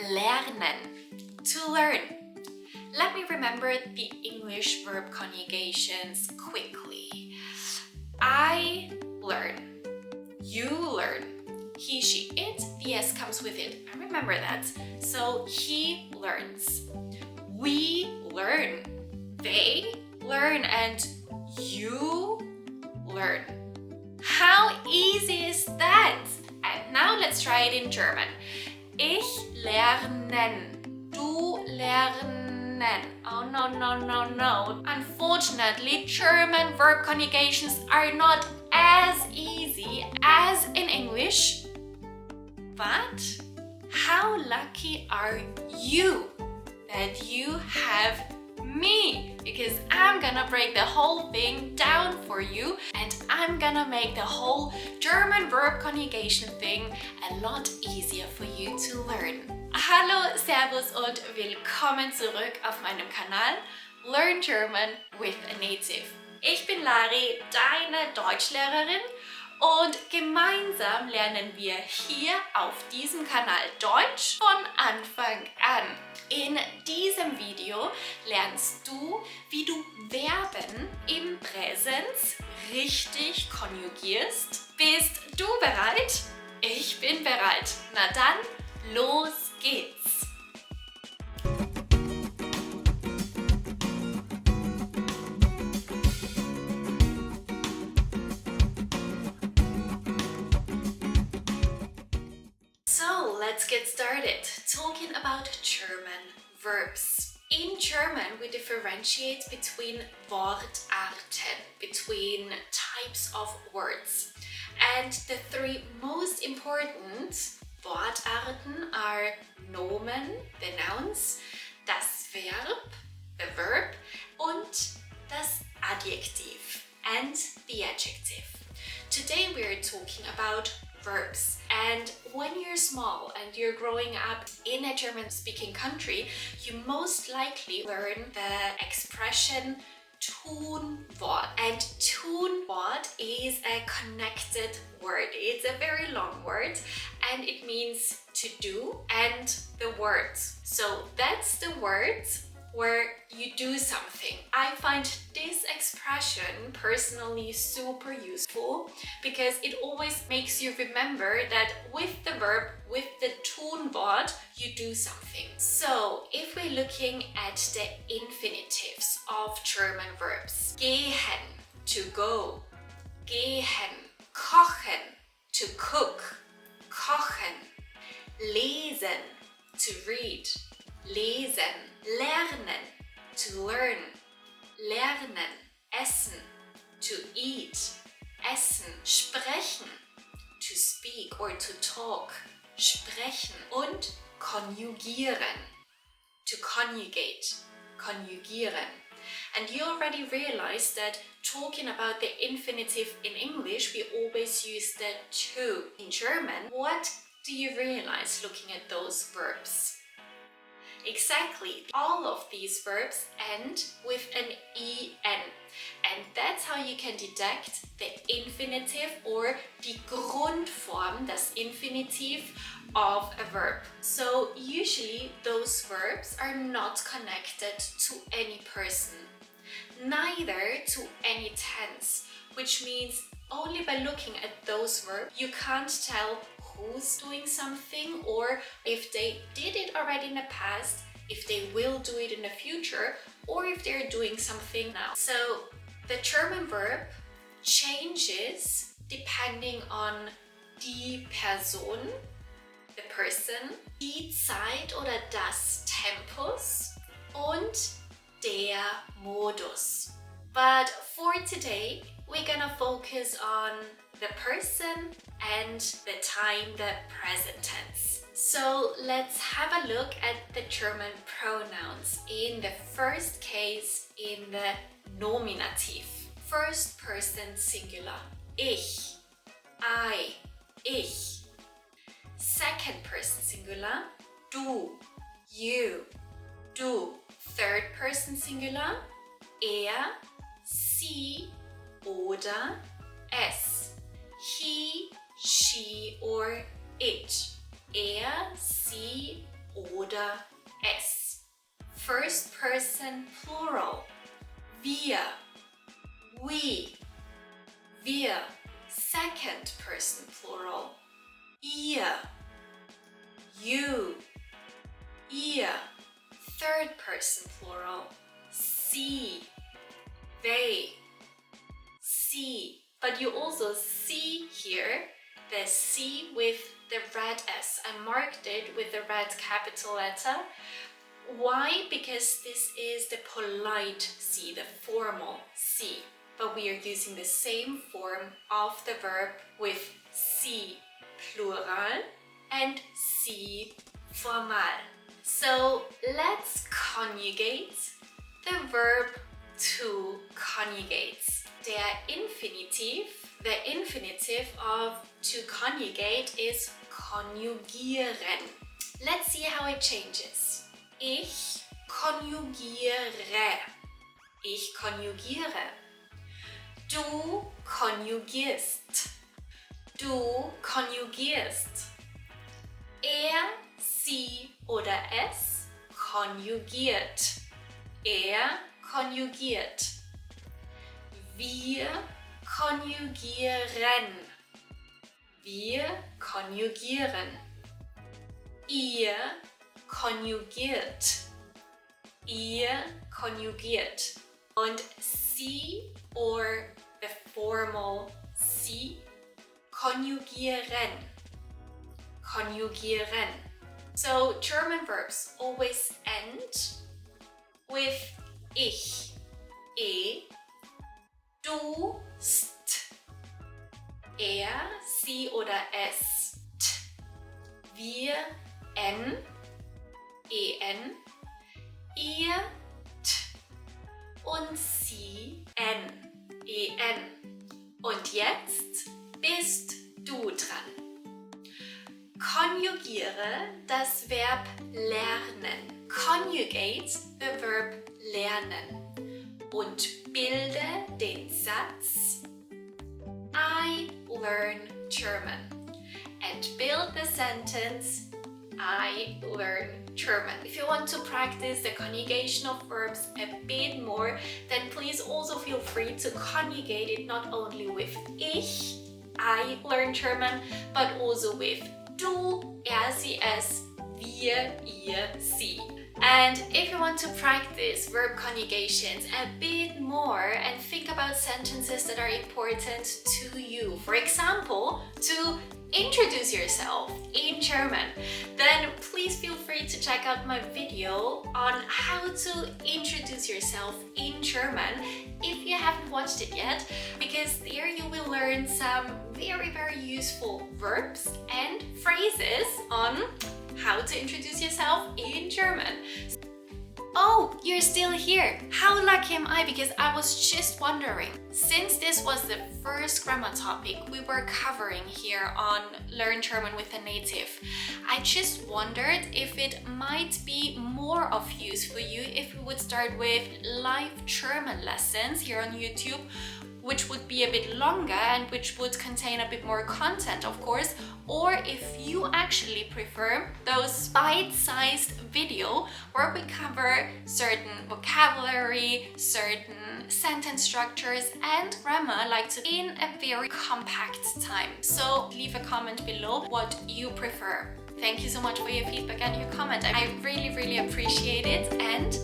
lernen, to learn. Let me remember the English verb conjugations quickly. I learn, you learn, he, she, it, the S comes with it. I remember that. So he learns, we learn, they learn, and you learn. How easy is that? And now let's try it in German. Ich lernen, du lernen. Oh no. Unfortunately, German verb conjugations are not as easy as in English. But how lucky are you that you have me? Because I'm gonna break the whole thing down for you and I'm gonna make the whole German verb conjugation thing a lot easier for you to learn. Hallo, Servus und willkommen zurück auf meinem Kanal Learn German with a Native. Ich bin Lari, deine Deutschlehrerin, und gemeinsam lernen wir hier auf diesem Kanal Deutsch von Anfang an. In diesem Video lernst du, wie du Verben im Präsens richtig konjugierst. Bist du bereit? Ich bin bereit. Na dann, los geht's! So let's get started talking about German verbs. In German, we differentiate between Wortarten, between types of words. And the three most important Wortarten are Nomen, the nouns, das Verb, the verb, und das Adjektiv, and the adjective. Today we are talking about verbs. And when you're small and you're growing up in a German-speaking country, you most likely learn the expression Tunwort. And Tunwort is a connected word. It's a very long word and it means to do and the words. So that's the words where you do something. I find this expression personally super useful because it always makes you remember that with the verb, with the Tunwort, you do something. So if we're looking at the infinitives of German verbs, gehen, to go, gehen, kochen, to cook, kochen, lesen, to read, lesen, lernen, to learn, lernen, essen, to eat, essen, sprechen, to speak or to talk, sprechen, und konjugieren, to conjugate, konjugieren. And you already realized that talking about the infinitive in English, we always use the to. In German, what do you realize looking at those verbs? Exactly, all of these verbs end with an en, and that's how you can detect the infinitive or die Grundform, das Infinitiv of a verb. So usually those verbs are not connected to any person, neither to any tense, which means only by looking at those verbs you can't tell who's doing something or if they did it already in the past, if they will do it in the future, or if they're doing something now. So the German verb changes depending on die Person, the person, die Zeit oder das Tempus und der Modus. But for today, we're gonna focus on the person and the time, the present tense. So let's have a look at the German pronouns in the first case in the nominative. First person singular, ich, I, ich. Second person singular, du, you, du. Third person singular, er, sie oder es. He, she or it. Er, sie oder es. First person plural. Wir, we. Wir. Second person plural. Ihr, you, ihr. Third person plural. Sie, they, sie. But you also see here the C with the red S. I marked it with the red capital letter. Why? Because this is the polite C, the formal C. But we are using the same form of the verb with Sie plural and Sie formal. So let's conjugate the verb to conjugate. Der Infinitiv, the infinitive of to conjugate is konjugieren. Let's see how it changes. Ich konjugiere. Ich konjugiere. Du konjugierst. Du konjugierst. Er, sie oder es konjugiert. Er konjugiert. Wir konjugieren. Wir konjugieren. Ihr konjugiert. Ihr konjugiert. Und sie or the formal sie konjugieren. Konjugieren. So German verbs always end with ich, du, st, er, sie oder es, t, wir, n, en, ihr, t und sie, n, en. Und jetzt bist du dran. Konjugiere das Verb lernen. Conjugate the verb lernen. Und bilde den Satz I learn German. And build the sentence I learn German. If you want to practice the conjugation of verbs a bit more, then please also feel free to conjugate it not only with ich, I learn German, but also with du, er, sie, es, wir, ihr, sie. And if you want to practice verb conjugations a bit more and think about sentences that are important to you, for example, to introduce yourself in German, then please feel free to check out my video on how to introduce yourself in German if you haven't watched it yet, because there you will learn some very useful verbs and phrases on how to introduce yourself in German. Oh, you're still here! How lucky am I, because I was just wondering. Since this was the first grammar topic we were covering here on Learn German with a Native, I just wondered if it might be more of use for you if we would start with live German lessons here on YouTube, which would be a bit longer and which would contain a bit more content, of course, or if you actually prefer those bite-sized video where we cover certain vocabulary, certain sentence structures and grammar in a very compact time. So leave a comment below what you prefer. Thank you so much for your feedback and your comment. I really appreciate it, and